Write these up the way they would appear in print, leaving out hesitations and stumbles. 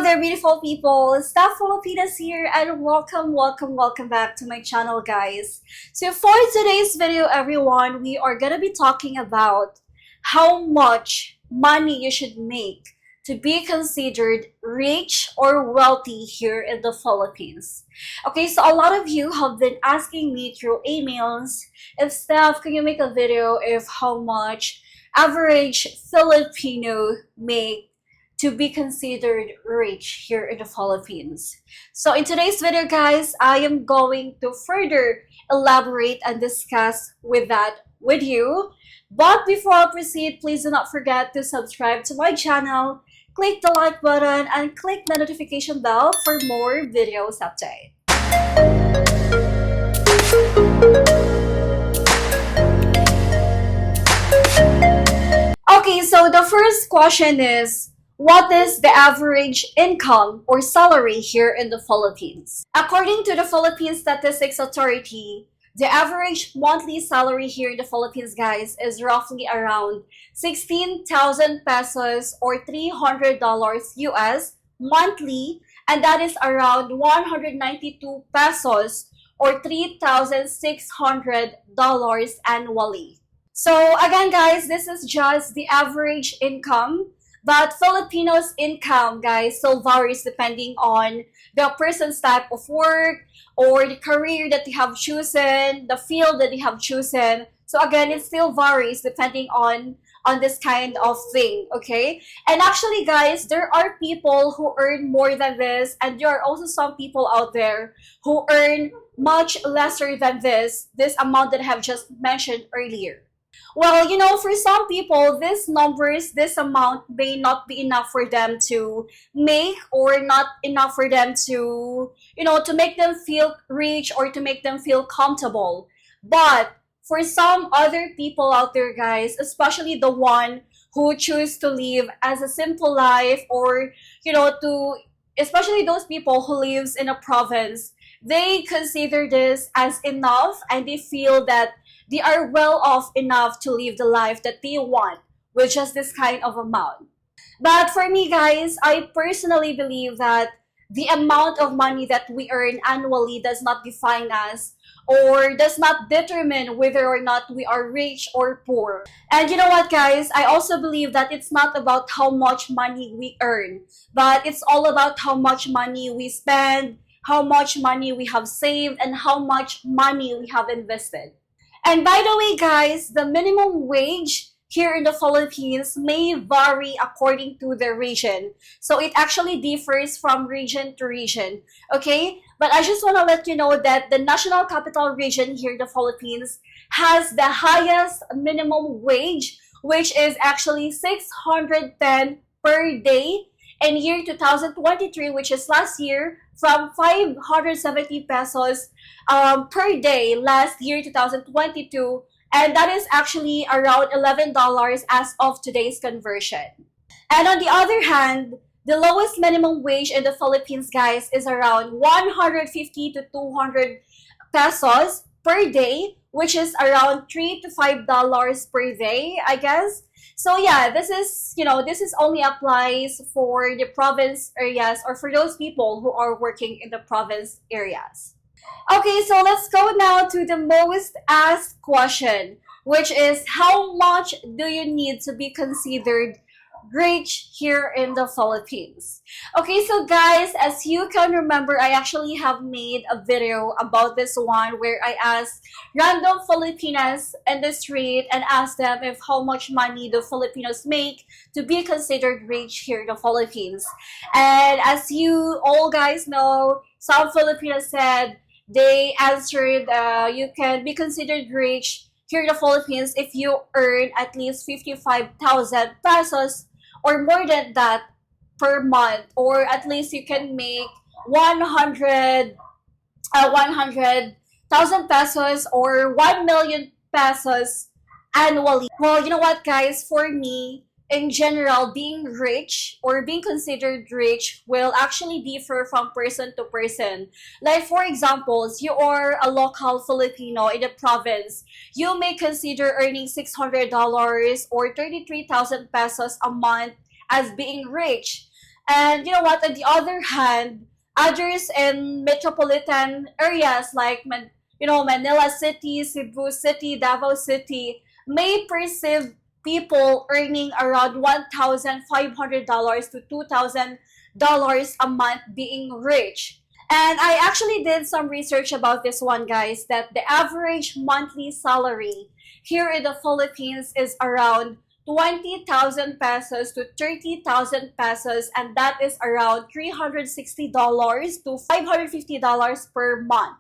there, beautiful people. Staff Filipinas here, and welcome back to my channel, guys. So for today's video, everyone, we are gonna be talking about how much money you should make to be considered rich or wealthy here in the Philippines. Okay, so a lot of you have been asking me through emails, if Steph, can you make a video of how much average Filipino make to be considered rich here in the Philippines. So in today's video, guys, I am going to further elaborate and discuss with you. But before I proceed, please do not forget to subscribe to my channel, click the like button, and click the notification bell for more videos update. Okay, so the first question is, what is the average income or salary here in the Philippines? According to the Philippine Statistics Authority, the average monthly salary here in the Philippines, guys, is roughly around 16,000 pesos or $300 US monthly, and that is around 192 pesos or $3,600 annually. So again, guys, this is just the average income. But Filipinos' income, guys, still varies depending on the person's type of work or the career that they have chosen, the field that they have chosen. So again, it still varies depending on this kind of thing, okay? And actually, guys, there are people who earn more than this, and there are also some people out there who earn much lesser than this amount that I have just mentioned earlier. Well, you know, for some people, these numbers, this amount may not be enough for them to make, or not enough for them to, you know, to make them feel rich or to make them feel comfortable. But for some other people out there, guys, especially the one who choose to live as a simple life, or, you know, especially those people who lives in a province, they consider this as enough, and they feel that they are well off enough to live the life that they want with just this kind of amount. But for me, guys, I personally believe that the amount of money that we earn annually does not define us, or does not determine whether or not we are rich or poor. And you know what, guys? I also believe that it's not about how much money we earn, but it's all about how much money we spend, how much money we have saved, and how much money we have invested. And by the way, guys, the minimum wage here in the Philippines may vary according to the region. So it actually differs from region to region, okay? But I just want to let you know that the National Capital Region here in the Philippines has the highest minimum wage, which is actually 610 per day. In year 2023, which is last year, from 570 pesos per day last year 2022, and that is actually around $11 as of today's conversion. And on the other hand, the lowest minimum wage in the Philippines, guys, is around 150 to 200 pesos per day, which is around $3 to $5 per day, I guess. So yeah, this is only applies for the province areas, or for those people who are working in the province areas. Okay, so let's go now to the most asked question, which is, how much do you need to be considered rich here in the Philippines? Okay, so guys, as you can remember, I actually have made a video about this one where I asked random Filipinas in the street and asked them if how much money do Filipinos make to be considered rich here in the Philippines. And as you all guys know, some Filipinos said, they answered, you can be considered rich here in the Philippines if you earn at least 55,000 pesos or more than that per month, or at least you can make 100,000 pesos or 1 million pesos annually. Well, you know what, guys, for me, in general, being rich or being considered rich will actually differ from person to person. Like, for example, you are a local Filipino in the province, you may consider earning $600 or 33,000 pesos a month as being rich. And you know what? On the other hand, others in metropolitan areas like Manila City, Cebu City, Davao City may perceive people earning around $1,500 to $2,000 a month being rich. And I actually did some research about this one, guys, that the average monthly salary here in the Philippines is around 20,000 pesos to 30,000 pesos, and that is around $360 to $550 per month.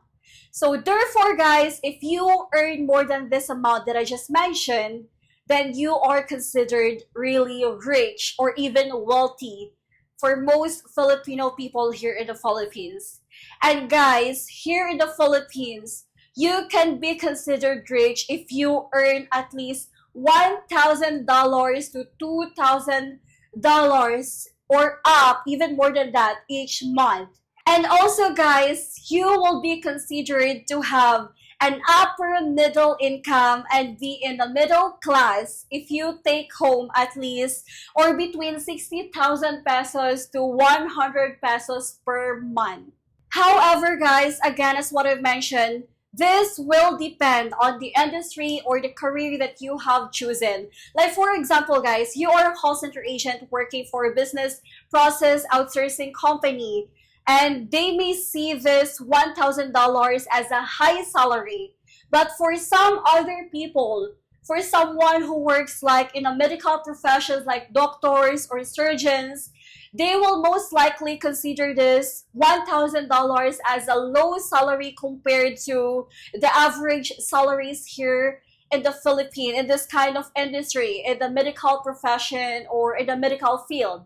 So therefore, guys, if you earn more than this amount that I just mentioned, then you are considered really rich or even wealthy for most Filipino people here in the Philippines. And guys, here in the Philippines, you can be considered rich if you earn at least $1,000 to $2,000 or up, even more than that, each month. And also, guys, you will be considered to have an upper middle income and be in the middle class if you take home at least or between 60,000 pesos to 100 pesos per month. However, guys, again, as what I've mentioned, this will depend on the industry or the career that you have chosen. Like, for example, guys, you are a call center agent working for a business process outsourcing company, and they may see this $1,000 as a high salary. But for some other people, for someone who works like in a medical professions like doctors or surgeons, they will most likely consider this $1,000 as a low salary compared to the average salaries here in the Philippines, in this kind of industry, in the medical profession or in the medical field.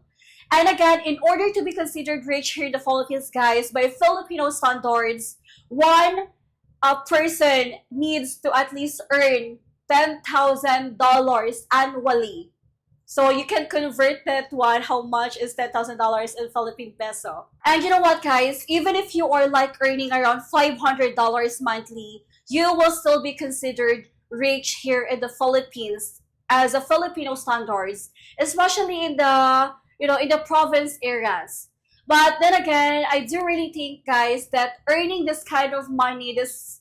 And again, in order to be considered rich here in the Philippines, guys, by Filipino standards, one a person needs to at least earn $10,000 annually. So you can convert that one. How much is $10,000 in Philippine peso? And you know what, guys? Even if you are like earning around $500 monthly, you will still be considered rich here in the Philippines as a Filipino standards, especially in the in the province areas. But then again, I do really think, guys, that earning this kind of money, this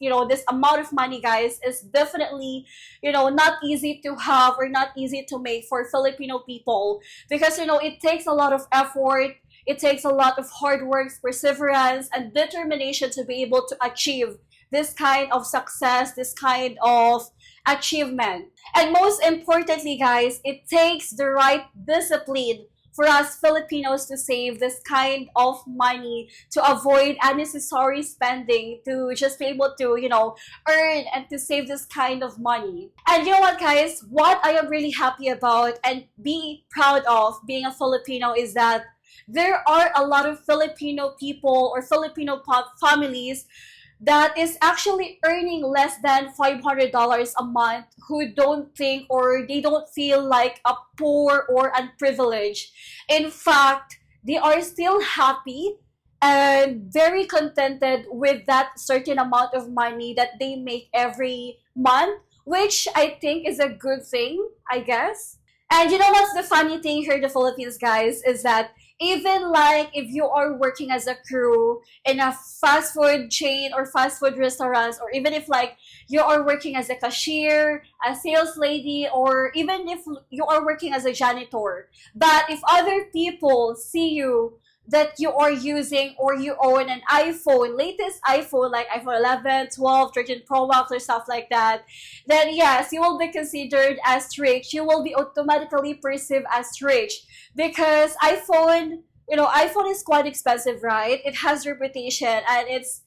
amount of money, guys, is definitely, not easy to have or not easy to make for Filipino people because, it takes a lot of effort. It takes a lot of hard work, perseverance, and determination to be able to achieve this kind of success, this kind of achievement. And most importantly, guys, it takes the right discipline for us Filipinos to save this kind of money to avoid unnecessary spending, to just be able to, earn and to save this kind of money. And you know what, guys? What I am really happy about and be proud of being a Filipino is that there are a lot of Filipino people or Filipino families that is actually earning less than $500 a month who don't think or they don't feel like a poor or unprivileged. In fact, they are still happy and very contented with that certain amount of money that they make every month, which I think is a good thing, I guess. And you know what's the funny thing here in the Philippines, guys, is that even like if you are working as a crew in a fast food chain or fast food restaurants, or even if like you are working as a cashier, a sales lady, or even if you are working as a janitor, but if other people see you that you are using or you own an iPhone, latest iPhone like iPhone 11, 12, 13 Pro Max or stuff like that, then yes, you will be considered as rich. You will be automatically perceived as rich because iPhone is quite expensive, right? It has reputation and it's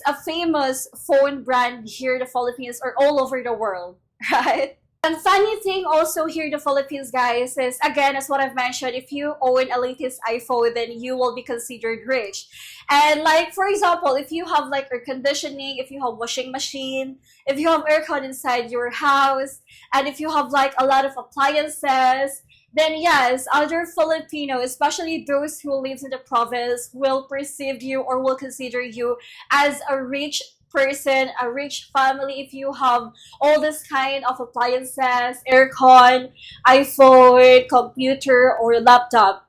a famous phone brand here in the Philippines or all over the world, right? And funny thing also here in the Philippines, guys, is again, as what I've mentioned, if you own a latest iPhone, then you will be considered rich. And like, for example, if you have like air conditioning, if you have washing machine, if you have aircon inside your house, and if you have like a lot of appliances, then yes, other Filipino, especially those who lives in the province, will perceive you or will consider you as a rich person, a rich family if you have all this kind of appliances, aircon, iPhone, computer, or laptop.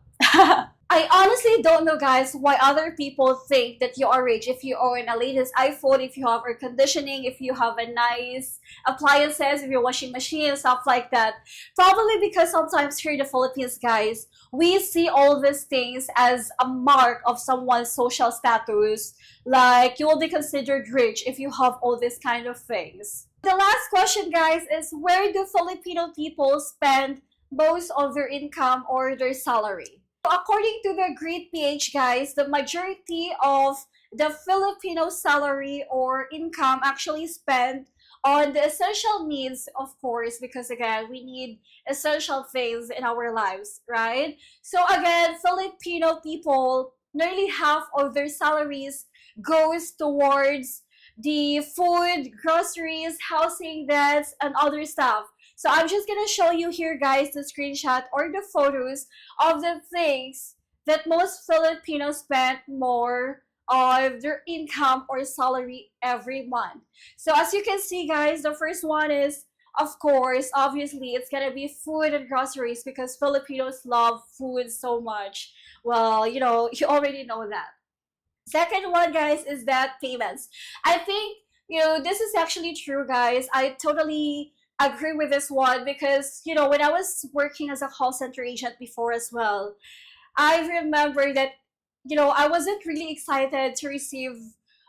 I honestly don't know, guys, why other people think that you are rich if you own a latest iPhone, if you have air conditioning, if you have a nice appliances, if you're washing machine, stuff like that. Probably because sometimes here in the Philippines, guys, we see all these things as a mark of someone's social status. Like, you will be considered rich if you have all these kind of things. The last question, guys, is where do Filipino people spend most of their income or their salary? According to the Great PH, guys, the majority of the Filipino salary or income actually spent on the essential needs, of course, because again, we need essential things in our lives, right? So again, Filipino people, nearly half of their salaries goes towards the food, groceries, housing, debts, and other stuff. So I'm just gonna show you here, guys, the screenshot or the photos of the things that most Filipinos spend more of their income or salary every month. So as you can see, guys, the first one is, of course, obviously, it's gonna be food and groceries because Filipinos love food so much. Well, you already know that. Second one, guys, is that payments. I think, this is actually true, guys. I totally agree with this one because, when I was working as a call center agent before as well, I remember that, I wasn't really excited to receive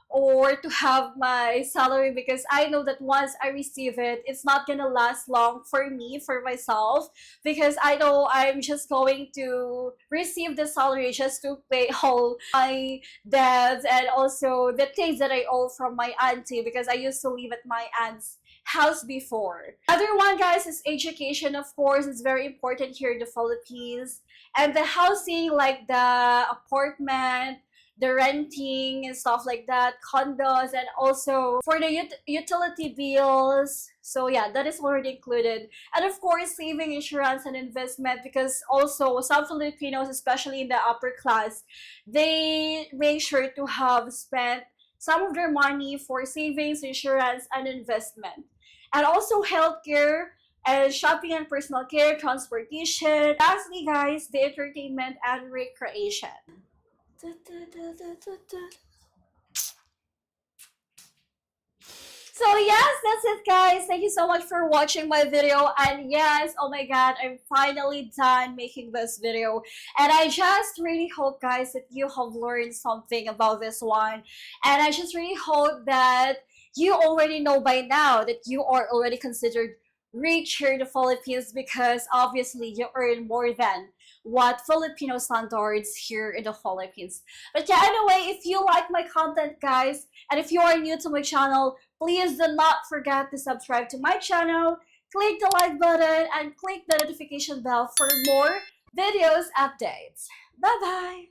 or to have my salary because I know that once I receive it, it's not gonna last long for me, for myself, because I know I'm just going to receive the salary just to pay all my debts and also the things that I owe from my auntie because I used to live at my aunt's house before. Other one, guys, is education. Of course, it's very important here in the Philippines, and the housing, like the apartment, the renting and stuff like that, condos, and also for the utility bills. So yeah, that is already included. And of course, saving, insurance, and investment, because also some Filipinos, especially in the upper class, they make sure to have spent some of their money for savings, insurance, and investment. And also healthcare and shopping and personal care, transportation. Lastly, guys, the entertainment and recreation. So yes, that's it, guys. Thank you so much for watching my video. And yes, oh my god, I'm finally done making this video. And I just really hope, guys, that you have learned something about this one. And I just really hope that you already know by now that you are already considered rich here in the Philippines because obviously you earn more than what Filipino standards here in the Philippines. But yeah, anyway, if you like my content, guys, and if you are new to my channel, please do not forget to subscribe to my channel, click the like button, and click the notification bell for more videos updates. Bye-bye!